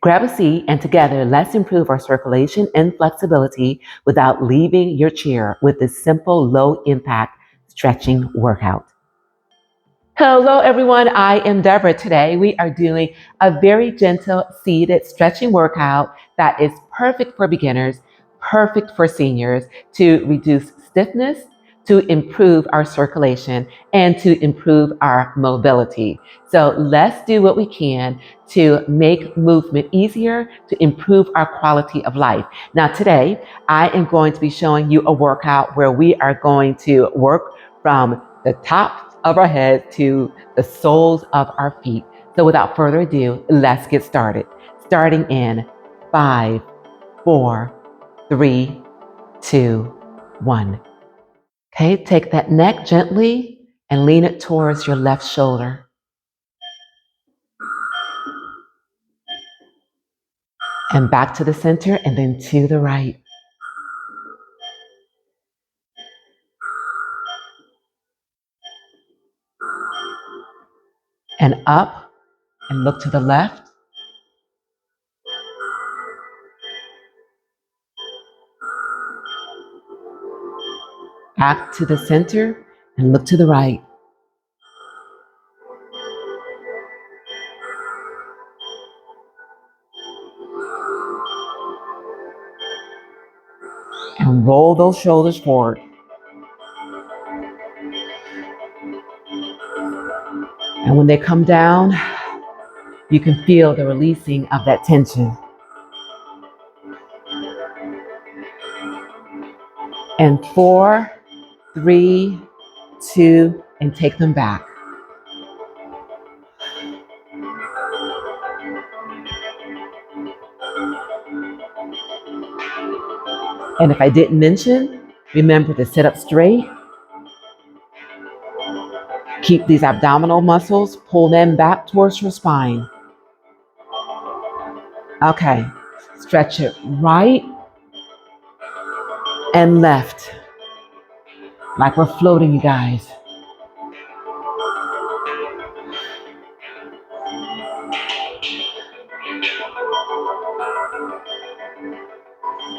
Grab a seat and together let's improve our circulation and flexibility without leaving your chair with this simple low impact stretching workout. Hello everyone, I am Deborah. Today we are doing a very gentle seated stretching workout that is perfect for beginners, perfect for seniors to reduce stiffness, to improve our circulation, and to improve our mobility. So let's do what we can to make movement easier, to improve our quality of life. Now today I am going to be showing you a workout where we are going to work from the top of our head to the soles of our feet. So without further ado, let's get started. Starting in 5, 4, 3, 2, 1. Okay, take that neck gently and lean it towards your left shoulder. And back to the center and then to the right. And up and look to the left. Back to the center and look to the right. And roll those shoulders forward. And when they come down, you can feel the releasing of that tension. And 4, 3, 2, and take them back. And if I didn't mention, remember to sit up straight. Keep these abdominal muscles, pull them back towards your spine. Okay, stretch it right and left, like we're floating, you guys.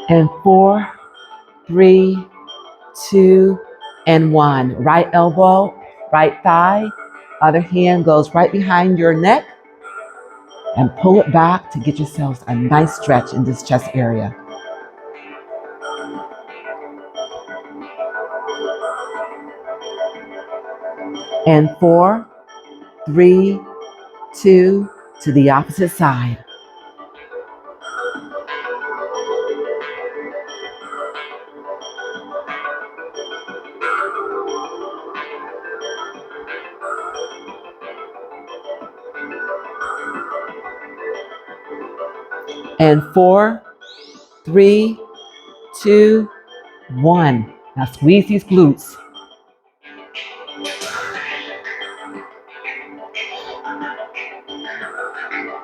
And 4, 3, 2, and 1. Right elbow, right thigh, other hand goes right behind your neck and pull it back to get yourselves a nice stretch in this chest area. And 4, 3, 2, to the opposite side. And 4, 3, 2, 1. Now squeeze these glutes.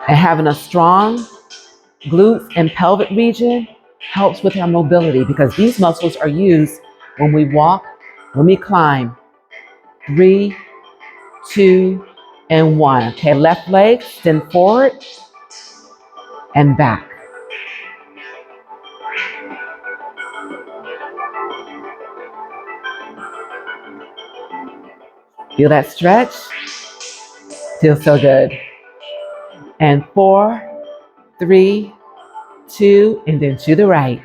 And having a strong glutes and pelvic region helps with our mobility because these muscles are used when we walk, when we climb. 3, 2, and 1. Okay, left leg, extend forward and back. Feel that stretch? Feels so good. And 4, 3, 2, and then to the right.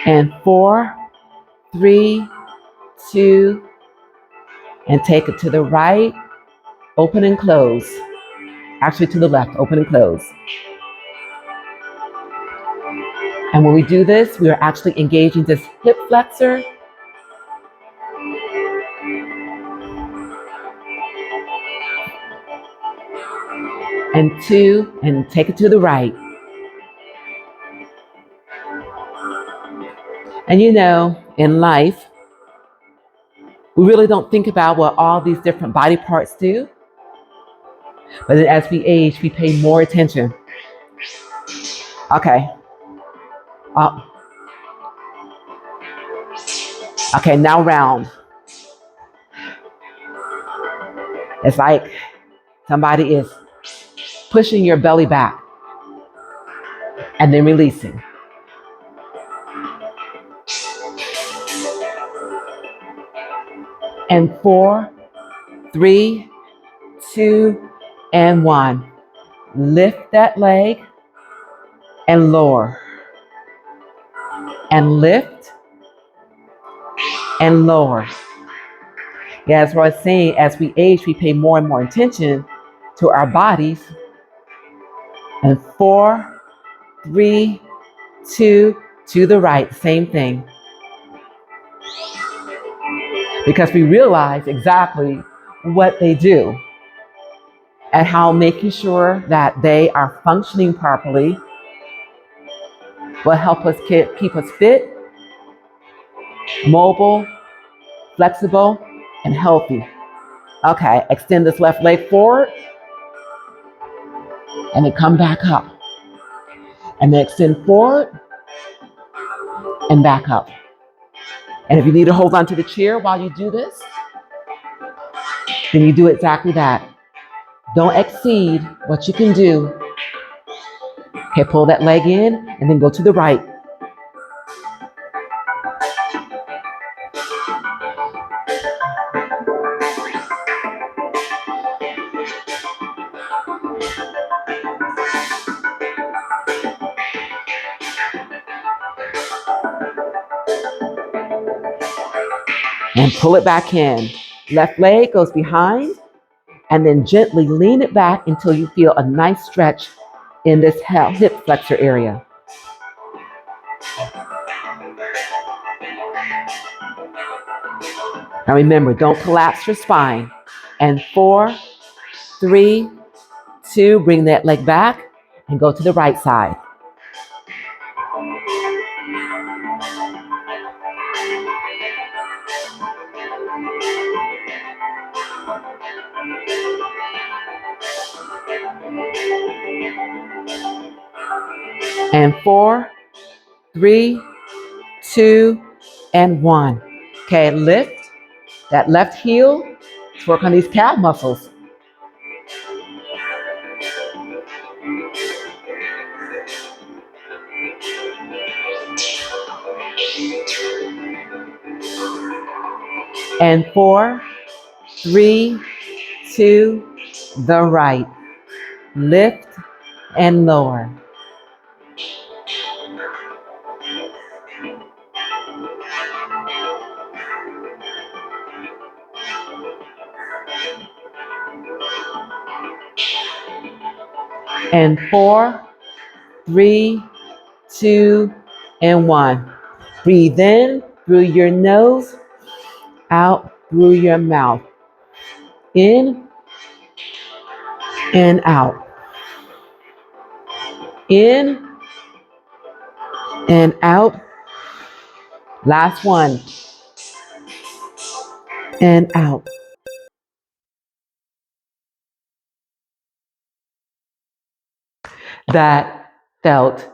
And 4, 3, 2, and take it to the right, open and close. Actually to the left, open and close. And when we do this, we are actually engaging this hip flexor. And 2, and take it to the right. And you know, in life, we really don't think about what all these different body parts do. But then as we age, we pay more attention. Okay. Uh, okay, now round. It's like somebody is pushing your belly back and then releasing. And 4, 3, 2, and 1. Lift that leg and lower. And lift and lower. Yeah, that's what I was saying. As we age, we pay more and more attention to our bodies. And 4, 3, 2, to the right. Same thing. Because we realize exactly what they do and how making sure that they are functioning properly will help us keep us fit, mobile, flexible, and healthy. Okay, extend this left leg forward and then come back up. And then extend forward and back up. And if you need to hold on to the chair while you do this, then you do exactly that. Don't exceed what you can do. Okay, pull that leg in and then go to the right. And pull it back in. Left leg goes behind and then gently lean it back until you feel a nice stretch in this hip flexor area. Now remember, don't collapse your spine. And 4, 3, 2, bring that leg back and go to the right side. And 4, 3, 2, and 1. Okay, lift that left heel. Let's work on these calf muscles. And 4, 3, 2, the right. Lift and lower. And 4, 3, 2, and 1. Breathe in through your nose, out through your mouth. In and out. In and out. Last one. And out. That felt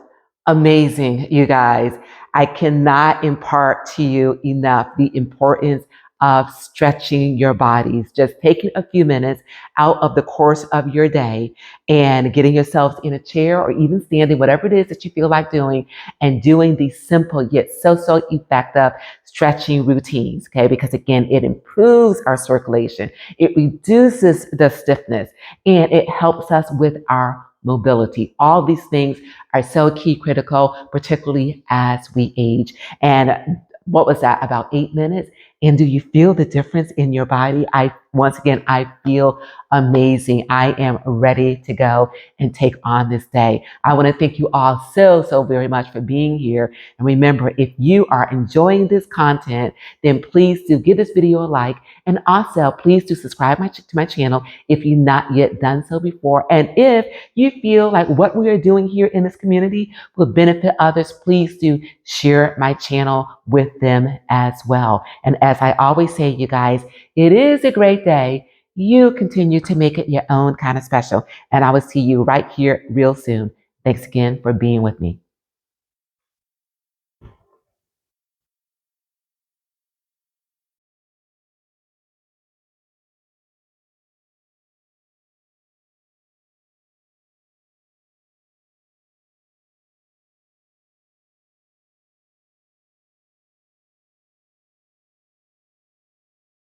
amazing, you guys. I cannot impart to you enough the importance of stretching your bodies. Just taking a few minutes out of the course of your day and getting yourselves in a chair or even standing, whatever it is that you feel like doing, and doing these simple yet so effective stretching routines, okay? Because again, it improves our circulation, it reduces the stiffness, and it helps us with our mobility. All these things are so key critical, particularly as we age. And what was that, about 8 minutes? And do you feel the difference in your body? Once again, I feel amazing. I am ready to go and take on this day. I want to thank you all so very much for being here. And remember, if you are enjoying this content, then please do give this video a like. And also, please do subscribe to my channel if you've not yet done so before. And if you feel like what we are doing here in this community will benefit others, please do share my channel with them as well. And as I always say, you guys, it is a great day. You continue to make it your own kind of special. And I will see you right here real soon. Thanks again for being with me.